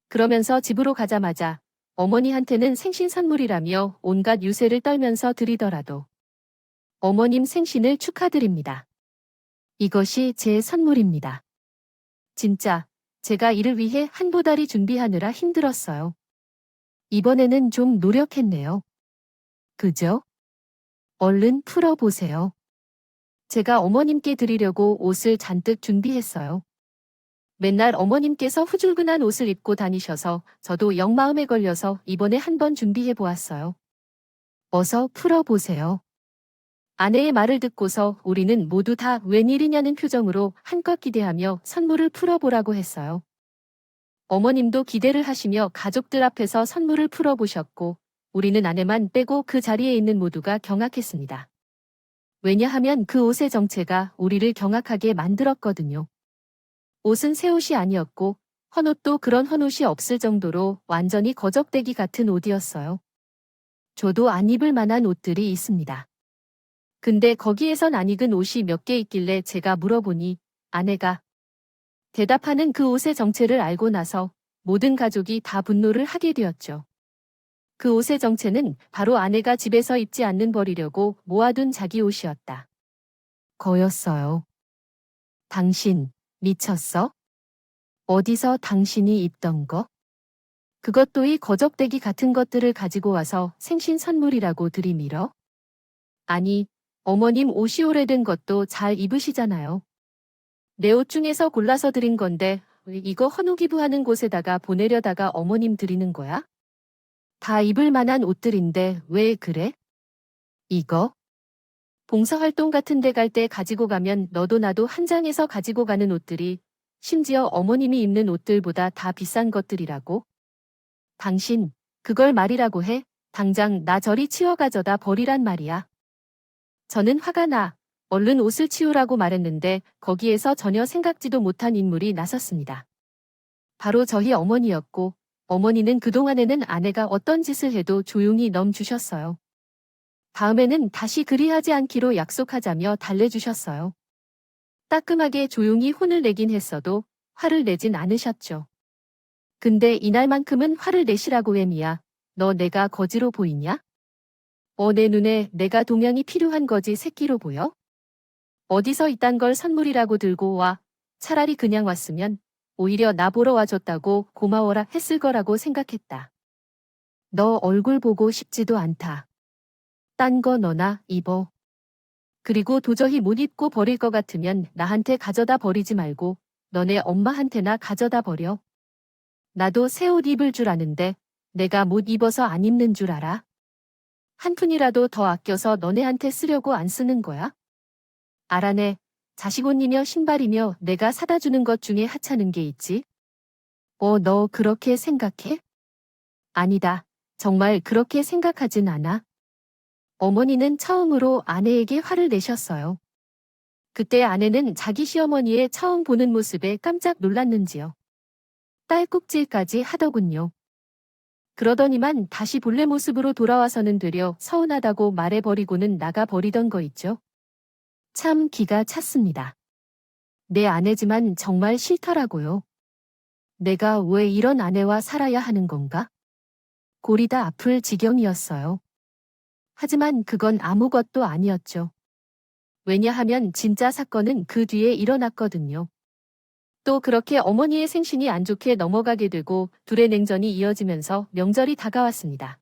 [SPEAKER 1] 그러면서 집으로 가자마자 어머니한테는 생신 선물이라며 온갖 유세를 떨면서 드리더라도 어머님 생신을 축하드립니다. 이것이 제 선물입니다. 진짜 제가 이를 위해 한 보따리 준비하느라 힘들었어요. 이번에는 좀 노력했네요. 그죠? 얼른 풀어보세요. 제가 어머님께 드리려고 옷을 잔뜩 준비했어요. 맨날 어머님께서 후줄근한 옷을 입고 다니셔서 저도 영 마음에 걸려서 이번에 한번 준비해 보았어요. 어서 풀어보세요. 아내의 말을 듣고서 우리는 모두 다 웬일이냐는 표정으로 한껏 기대하며 선물을 풀어보라고 했어요. 어머님도 기대를 하시며 가족들 앞에서 선물을 풀어보셨고, 우리는 아내만 빼고 그 자리에 있는 모두가 경악했습니다. 왜냐하면 그 옷의 정체가 우리를 경악하게 만들었거든요. 옷은 새 옷이 아니었고, 헌옷도 그런 헌옷이 없을 정도로 완전히 거적대기 같은 옷이었어요. 저도 안 입을 만한 옷들이 있습니다. 근데 거기에선 안 익은 옷이 몇 개 있길래 제가 물어보니 아내가 대답하는 그 옷의 정체를 알고 나서 모든 가족이 다 분노를 하게 되었죠. 그 옷의 정체는 바로 아내가 집에서 입지 않는 버리려고 모아둔 자기 옷이었다. 거였어요. 당신, 미쳤어? 어디서 당신이 입던 거? 그것도 이 거적대기 같은 것들을 가지고 와서 생신 선물이라고 들이밀어? 아니, 어머님 옷이 오래된 것도 잘 입으시잖아요. 내 옷 중에서 골라서 드린 건데 이거 헌옷기부하는 곳에다가 보내려다가 어머님 드리는 거야? 다 입을 만한 옷들인데 왜 그래? 이거? 봉사활동 같은 데 갈 때 가지고 가면 너도 나도 한 장에서 가지고 가는 옷들이 심지어 어머님이 입는 옷들보다 다 비싼 것들이라고? 당신, 그걸 말이라고 해? 당장 나 저리 치워 가져다 버리란 말이야. 저는 화가 나 얼른 옷을 치우라고 말했는데 거기에서 전혀 생각지도 못한 인물이 나섰습니다. 바로 저희 어머니였고 어머니는 그동안에는 아내가 어떤 짓을 해도 조용히 넘주셨어요. 다음에는 다시 그리하지 않기로 약속하자며 달래주셨어요. 따끔하게 조용히 혼을 내긴 했어도 화를 내진 않으셨죠. 근데 이날만큼은 화를 내시라고 햄이야. 너 내가 거지로 보이냐? 내 눈에 내가 동양이 필요한 거지 새끼로 보여? 어디서 이딴 걸 선물이라고 들고 와. 차라리 그냥 왔으면 오히려 나 보러 와줬다고 고마워라 했을 거라고 생각했다. 너 얼굴 보고 싶지도 않다. 딴 거 너나 입어. 그리고 도저히 못 입고 버릴 것 같으면 나한테 가져다 버리지 말고 너네 엄마한테나 가져다 버려. 나도 새 옷 입을 줄 아는데 내가 못 입어서 안 입는 줄 알아? 한 푼이라도 더 아껴서 너네한테 쓰려고 안 쓰는 거야? 알아내. 자식 옷이며 신발이며 내가 사다 주는 것 중에 하찮은 게 있지? 너 그렇게 생각해? 아니다. 정말 그렇게 생각하진 않아. 어머니는 처음으로 아내에게 화를 내셨어요. 그때 아내는 자기 시어머니의 처음 보는 모습에 깜짝 놀랐는지요. 딸꾹질까지 하더군요. 그러더니만 다시 본래 모습으로 돌아와서는 되려 서운하다고 말해버리고는 나가버리던 거 있죠. 참 기가 찼습니다. 내 아내지만 정말 싫더라고요. 내가 왜 이런 아내와 살아야 하는 건가? 골이 다 아플 지경이었어요. 하지만 그건 아무것도 아니었죠. 왜냐하면 진짜 사건은 그 뒤에 일어났거든요. 또 그렇게 어머니의 생신이 안 좋게 넘어가게 되고 둘의 냉전이 이어지면서 명절이 다가왔습니다.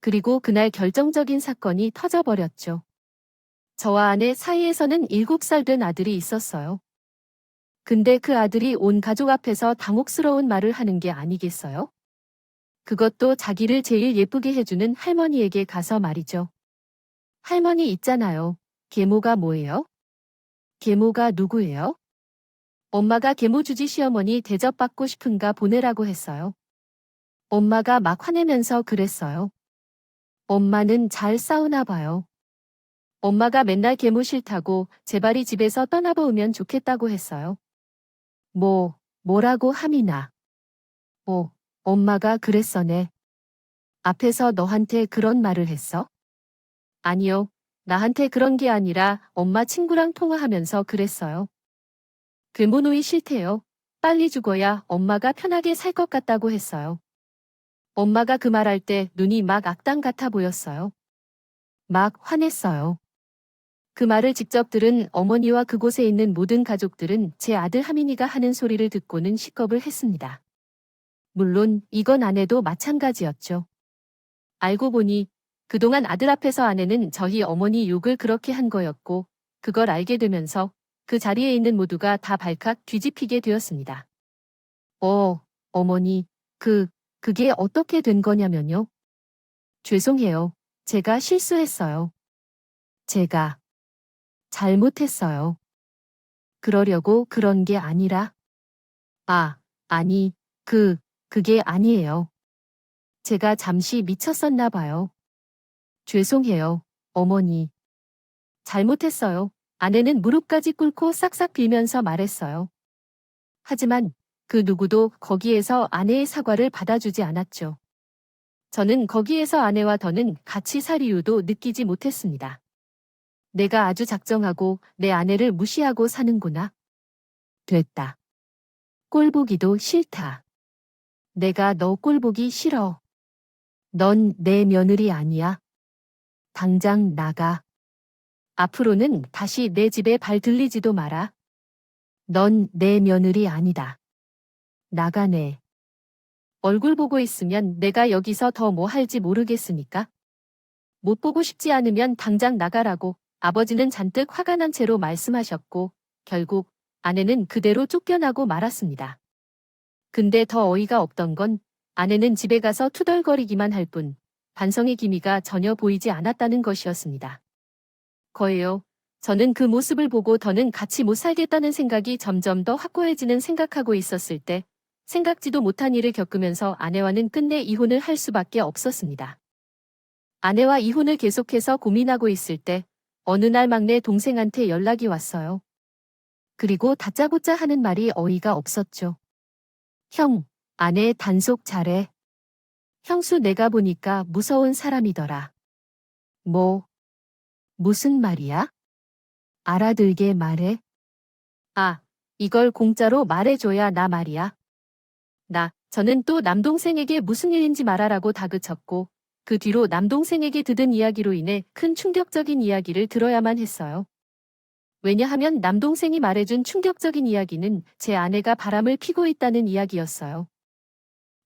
[SPEAKER 1] 그리고 그날 결정적인 사건이 터져버렸죠. 저와 아내 사이에서는 7살 된 아들이 있었어요. 근데 그 아들이 온 가족 앞에서 당혹스러운 말을 하는 게 아니겠어요? 그것도 자기를 제일 예쁘게 해주는 할머니에게 가서 말이죠. 할머니 있잖아요. 계모가 뭐예요? 계모가 누구예요? 엄마가 계모주지 시어머니 대접받고 싶은가 보내라고 했어요. 엄마가 막 화내면서 그랬어요. 엄마는 잘 싸우나 봐요. 엄마가 맨날 계모 싫다고 제발이 집에서 떠나보면 좋겠다고 했어요. 뭐라고 함이나. 엄마가 그랬어네. 앞에서 너한테 그런 말을 했어? 아니요. 나한테 그런 게 아니라 엄마 친구랑 통화하면서 그랬어요. 괴모노이 싫대요. 빨리 죽어야 엄마가 편하게 살 것 같다고 했어요. 엄마가 그 말할 때 눈이 막 악당 같아 보였어요. 막 화냈어요. 그 말을 직접 들은 어머니와 그곳에 있는 모든 가족들은 제 아들 하민이가 하는 소리를 듣고는 식겁을 했습니다. 물론 이건 아내도 마찬가지였죠. 알고 보니 그동안 아들 앞에서 아내는 저희 어머니 욕을 그렇게 한 거였고 그걸 알게 되면서 그 자리에 있는 모두가 다 발칵 뒤집히게 되었습니다. 어머니, 그게 어떻게 된 거냐면요. 죄송해요. 제가 실수했어요. 제가 잘못했어요. 그러려고 그런 게 아니라, 아니, 그게 아니에요. 제가 잠시 미쳤었나 봐요. 죄송해요, 어머니. 잘못했어요. 아내는 무릎까지 꿇고 싹싹 빌면서 말했어요. 하지만 그 누구도 거기에서 아내의 사과를 받아주지 않았죠. 저는 거기에서 아내와 더는 같이 살 이유도 느끼지 못했습니다. 내가 아주 작정하고 내 아내를 무시하고 사는구나. 됐다. 꼴보기도 싫다. 내가 너 꼴보기 싫어. 넌 내 며느리 아니야. 당장 나가. 앞으로는 다시 내 집에 발 들리지도 마라. 넌 내 며느리 아니다. 나가네. 얼굴 보고 있으면 내가 여기서 더 뭐 할지 모르겠으니까. 못 보고 싶지 않으면 당장 나가라고 아버지는 잔뜩 화가 난 채로 말씀하셨고 결국 아내는 그대로 쫓겨나고 말았습니다. 근데 더 어이가 없던 건 아내는 집에 가서 투덜거리기만 할 뿐 반성의 기미가 전혀 보이지 않았다는 것이었습니다. 거예요. 저는 그 모습을 보고 더는 같이 못 살겠다는 생각이 점점 더 확고해지는 생각하고 있었을 때 생각지도 못한 일을 겪으면서 아내와는 끝내 이혼을 할 수밖에 없었습니다. 아내와 이혼을 계속해서 고민하고 있을 때 어느 날 막내 동생한테 연락이 왔어요. 그리고 다짜고짜 하는 말이 어이가 없었죠. 형, 아내 단속 잘해. 형수 내가 보니까 무서운 사람이더라. 뭐, 무슨 말이야? 알아들게 말해. 이걸 공짜로 말해줘야 나 말이야. 저는 또 남동생에게 무슨 일인지 말하라고 다그쳤고 그 뒤로 남동생에게 듣은 이야기로 인해 큰 충격적인 이야기를 들어야만 했어요. 왜냐하면 남동생이 말해준 충격적인 이야기는 제 아내가 바람을 피고 있다는 이야기였어요.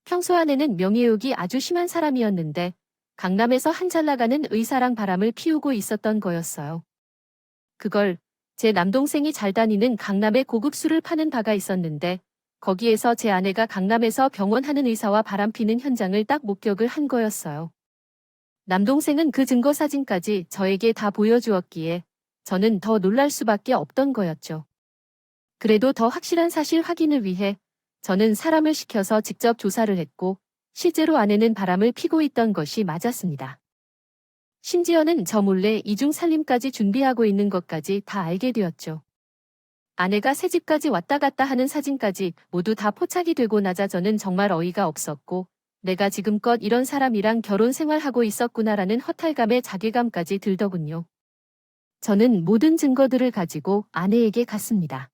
[SPEAKER 1] 평소 아내는 명예욕이 아주 심한 사람이었는데 강남에서 한 잘 나가는 의사랑 바람을 피우고 있었던 거였어요. 그걸 제 남동생이 잘 다니는 강남에 고급 술을 파는 바가 있었는데 거기에서 제 아내가 강남에서 병원하는 의사와 바람피는 현장을 딱 목격을 한 거였어요. 남동생은 그 증거 사진까지 저에게 다 보여주었기에 저는 더 놀랄 수밖에 없던 거였죠. 그래도 더 확실한 사실 확인을 위해 저는 사람을 시켜서 직접 조사를 했고 실제로 아내는 바람을 피고 있던 것이 맞았습니다. 심지어는 저 몰래 이중 살림까지 준비하고 있는 것까지 다 알게 되었죠. 아내가 새 집까지 왔다 갔다 하는 사진까지 모두 다 포착이 되고 나자 저는 정말 어이가 없었고 내가 지금껏 이런 사람이랑 결혼 생활하고 있었구나라는 허탈감에 자괴감까지 들더군요. 저는 모든 증거들을 가지고 아내에게 갔습니다.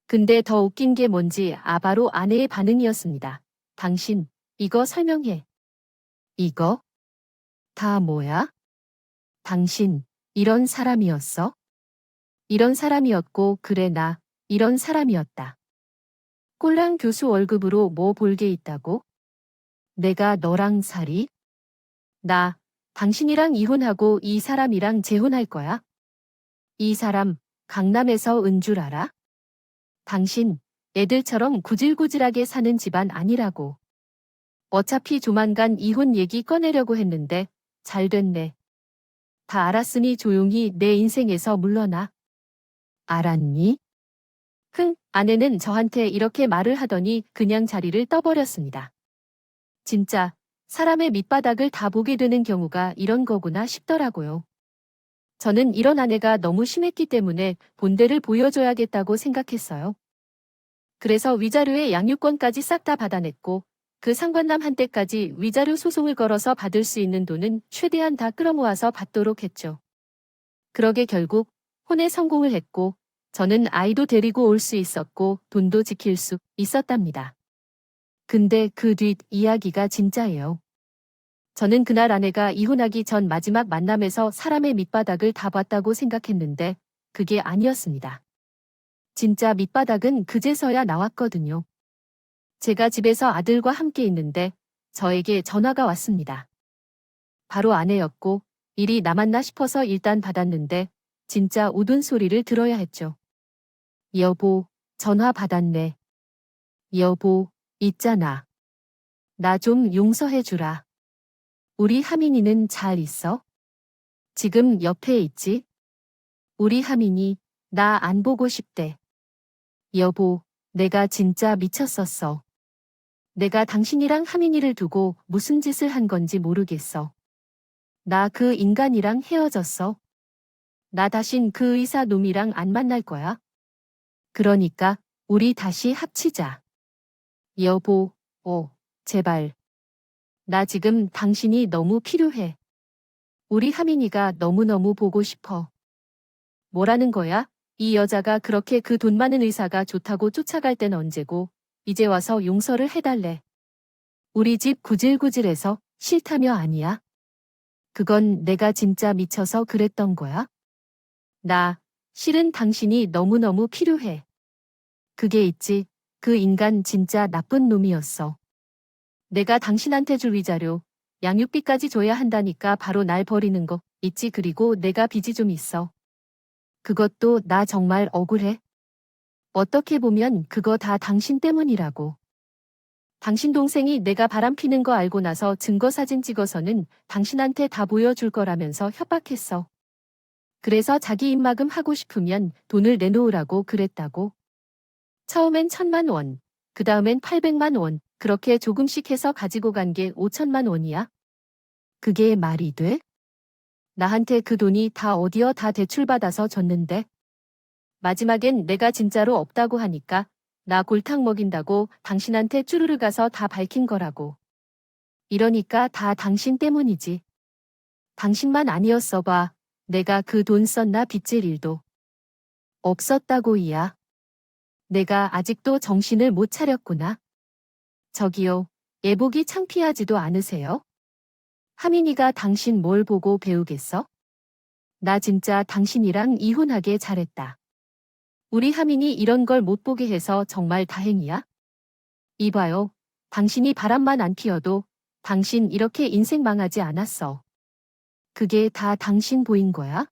[SPEAKER 1] 근데 더 웃긴 게 뭔지 바로 아내의 반응이었습니다. 당신, 이거 설명해. 이거? 다 뭐야? 당신, 이런 사람이었어? 이런 사람이었고 그래 나, 이런 사람이었다. 꼴랑 교수 월급으로 뭐 볼 게 있다고? 내가 너랑 살이? 나, 당신이랑 이혼하고 이 사람이랑 재혼할 거야? 이 사람, 강남에서 은 줄 알아? 당신, 애들처럼 구질구질하게 사는 집안 아니라고. 어차피 조만간 이혼 얘기 꺼내려고 했는데, 잘 됐네. 다 알았으니 조용히 내 인생에서 물러나. 알았니? 아내는 저한테 이렇게 말을 하더니 그냥 자리를 떠버렸습니다. 진짜, 사람의 밑바닥을 다 보게 되는 경우가 이런 거구나 싶더라고요. 저는 이런 아내가 너무 심했기 때문에 본대를 보여줘야겠다고 생각했어요. 그래서 위자료의 양육권까지 싹 다 받아냈고 그 상관남 한테까지 위자료 소송을 걸어서 받을 수 있는 돈은 최대한 다 끌어모아서 받도록 했죠. 그러게 결국 혼에 성공을 했고 저는 아이도 데리고 올 수 있었고 돈도 지킬 수 있었답니다. 근데 그 뒷 이야기가 진짜예요. 저는 그날 아내가 이혼하기 전 마지막 만남에서 사람의 밑바닥을 다 봤다고 생각했는데 그게 아니었습니다. 진짜 밑바닥은 그제서야 나왔거든요. 제가 집에서 아들과 함께 있는데 저에게 전화가 왔습니다. 바로 아내였고 일이 남았나 싶어서 일단 받았는데 진짜 우는 소리를 들어야 했죠. 여보, 전화 받았네. 여보, 있잖아. 나 좀 용서해 주라. 우리 하민이는 잘 있어? 지금 옆에 있지? 우리 하민이 나 안 보고 싶대. 여보, 내가 진짜 미쳤었어. 내가 당신이랑 하민이를 두고 무슨 짓을 한 건지 모르겠어. 나 그 인간이랑 헤어졌어. 나 다신 그 의사 놈이랑 안 만날 거야. 그러니까 우리 다시 합치자. 여보, 제발. 나 지금 당신이 너무 필요해. 우리 하민이가 너무너무 보고 싶어. 뭐라는 거야? 이 여자가 그렇게 그 돈 많은 의사가 좋다고 쫓아갈 땐 언제고, 이제 와서 용서를 해달래. 우리 집 구질구질해서 싫다며 아니야? 그건 내가 진짜 미쳐서 그랬던 거야? 나, 실은 당신이 너무너무 필요해. 그게 있지, 그 인간 진짜 나쁜 놈이었어. 내가 당신한테 줄 위자료, 양육비까지 줘야 한다니까 바로 날 버리는 거 있지. 그리고 내가 빚이 좀 있어. 그것도 나 정말 억울해. 어떻게 보면 그거 다 당신 때문이라고. 당신 동생이 내가 바람피는 거 알고 나서 증거 사진 찍어서는 당신한테 다 보여줄 거라면서 협박했어. 그래서 자기 입막음 하고 싶으면 돈을 내놓으라고 그랬다고. 처음엔 1,000만 원, 그 다음엔 800만 원, 그렇게 조금씩 해서 가지고 간 게 5천만 원이야. 그게 말이 돼? 나한테 그 돈이 다 어디어 다 대출받아서 줬는데. 마지막엔 내가 진짜로 없다고 하니까 나 골탕 먹인다고 당신한테 쭈르르 가서 다 밝힌 거라고. 이러니까 다 당신 때문이지. 당신만 아니었어 봐. 내가 그 돈 썼나 빚질 일도 없었다고 이야. 내가 아직도 정신을 못 차렸구나. 저기요, 애보기 창피하지도 않으세요? 하민이가 당신 뭘 보고 배우겠어? 나 진짜 당신이랑 이혼하게 잘했다. 우리 하민이 이런 걸 못 보게 해서 정말 다행이야. 이봐요. 당신이 바람만 안 피워도 당신 이렇게 인생 망하지 않았어. 그게 다 당신 보인 거야?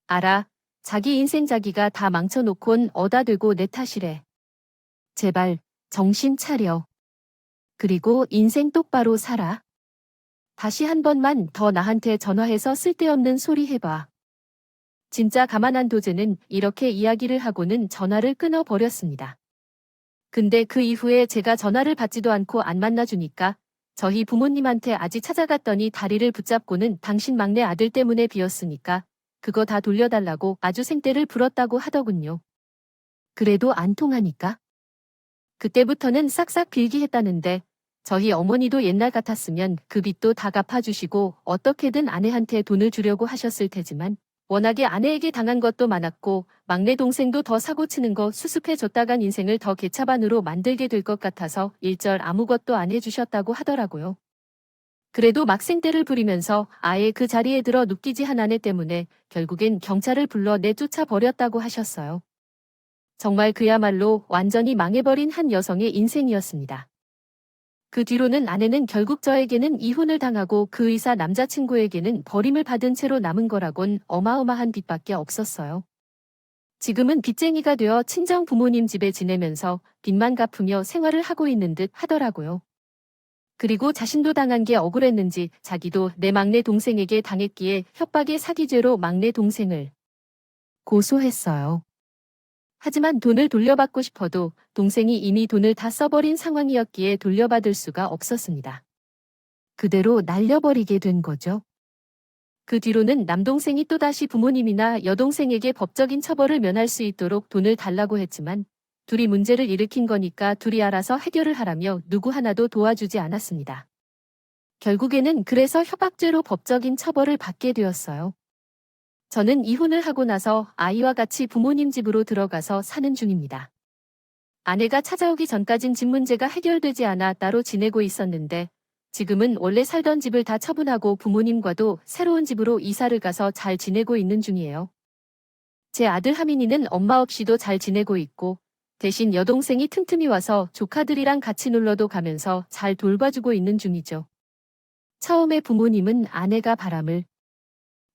[SPEAKER 1] 알아. 자기 인생 자기가 다 망쳐놓곤 어다 대고 내 탓이래. 제발 정신 차려. 그리고 인생 똑바로 살아. 다시 한 번만 더 나한테 전화해서 쓸데없는 소리 해봐. 진짜 가만한 도제는 이렇게 이야기를 하고는 전화를 끊어버렸습니다. 근데 그 이후에 제가 전화를 받지도 않고 안 만나주니까 저희 부모님한테 아직 찾아갔더니 다리를 붙잡고는 당신 막내 아들 때문에 비었으니까 그거 다 돌려달라고 아주 생떼를 불었다고 하더군요. 그래도 안 통하니까. 그때부터는 싹싹 빌기 했다는데 저희 어머니도 옛날 같았으면 그 빚도 다 갚아주시고 어떻게든 아내한테 돈을 주려고 하셨을 테지만 워낙에 아내에게 당한 것도 많았고 막내 동생도 더 사고치는 거 수습해줬다간 인생을 더 개차반으로 만들게 될 것 같아서 일절 아무것도 안 해주셨다고 하더라고요. 그래도 막 생떼를 부리면서 아예 그 자리에 들어 눕기지 한 아내 때문에 결국엔 경찰을 불러 내쫓아 버렸다고 하셨어요. 정말 그야말로 완전히 망해버린 한 여성의 인생이었습니다. 그 뒤로는 아내는 결국 저에게는 이혼을 당하고 그 의사 남자친구에게는 버림을 받은 채로 남은 거라곤 어마어마한 빚밖에 없었어요. 지금은 빚쟁이가 되어 친정 부모님 집에 지내면서 빚만 갚으며 생활을 하고 있는 듯 하더라고요. 그리고 자신도 당한 게 억울했는지 자기도 내 막내 동생에게 당했기에 협박의 사기죄로 막내 동생을 고소했어요. 하지만 돈을 돌려받고 싶어도 동생이 이미 돈을 다 써버린 상황이었기에 돌려받을 수가 없었습니다. 그대로 날려버리게 된 거죠. 그 뒤로는 남동생이 또다시 부모님이나 여동생에게 법적인 처벌을 면할 수 있도록 돈을 달라고 했지만 둘이 문제를 일으킨 거니까 둘이 알아서 해결을 하라며 누구 하나도 도와주지 않았습니다. 결국에는 그래서 협박죄로 법적인 처벌을 받게 되었어요. 저는 이혼을 하고 나서 아이와 같이 부모님 집으로 들어가서 사는 중입니다. 아내가 찾아오기 전까진 집 문제가 해결되지 않아 따로 지내고 있었는데 지금은 원래 살던 집을 다 처분하고 부모님과도 새로운 집으로 이사를 가서 잘 지내고 있는 중이에요. 제 아들 하민이는 엄마 없이도 잘 지내고 있고 대신 여동생이 틈틈이 와서 조카들이랑 같이 놀러도 가면서 잘 돌봐주고 있는 중이죠. 처음에 부모님은 아내가 바람을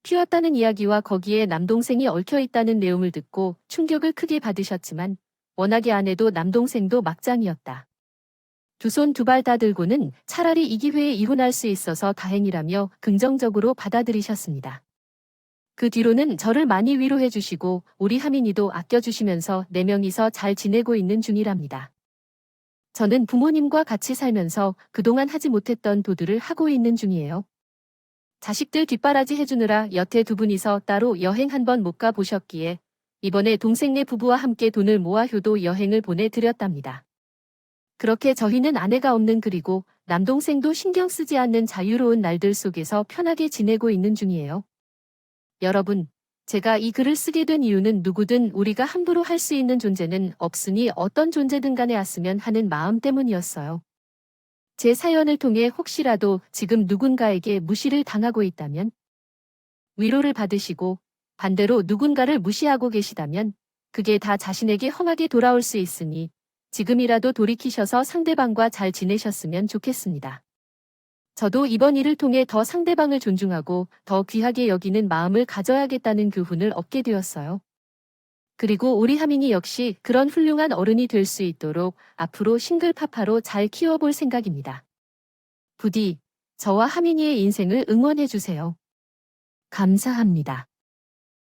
[SPEAKER 1] 피웠다는 이야기와 거기에 남동생이 얽혀있다는 내용을 듣고 충격을 크게 받으셨지만 워낙에 아내도 남동생도 막장이었다. 두 손 두 발 다 들고는 차라리 이 기회에 이혼할 수 있어서 다행이라며 긍정적으로 받아들이셨습니다. 그 뒤로는 저를 많이 위로해 주시고 우리 하민이도 아껴주시면서 4명이서 잘 지내고 있는 중이랍니다. 저는 부모님과 같이 살면서 그동안 하지 못했던 도들을 하고 있는 중이에요. 자식들 뒷바라지 해주느라 여태 2분이서 따로 여행 한 번 못 가보셨기에 이번에 동생네 부부와 함께 돈을 모아 효도 여행을 보내드렸답니다. 그렇게 저희는 아내가 없는 그리고 남동생도 신경 쓰지 않는 자유로운 날들 속에서 편하게 지내고 있는 중이에요. 여러분, 제가 이 글을 쓰게 된 이유는 누구든 우리가 함부로 할 수 있는 존재는 없으니 어떤 존재든 간에 왔으면 하는 마음 때문이었어요. 제 사연을 통해 혹시라도 지금 누군가에게 무시를 당하고 있다면, 위로를 받으시고 반대로 누군가를 무시하고 계시다면 그게 다 자신에게 험하게 돌아올 수 있으니 지금이라도 돌이키셔서 상대방과 잘 지내셨으면 좋겠습니다. 저도 이번 일을 통해 더 상대방을 존중하고 더 귀하게 여기는 마음을 가져야겠다는 교훈을 얻게 되었어요. 그리고 우리 하민이 역시 그런 훌륭한 어른이 될 수 있도록 앞으로 싱글파파로 잘 키워볼 생각입니다. 부디 저와 하민이의 인생을 응원해주세요. 감사합니다.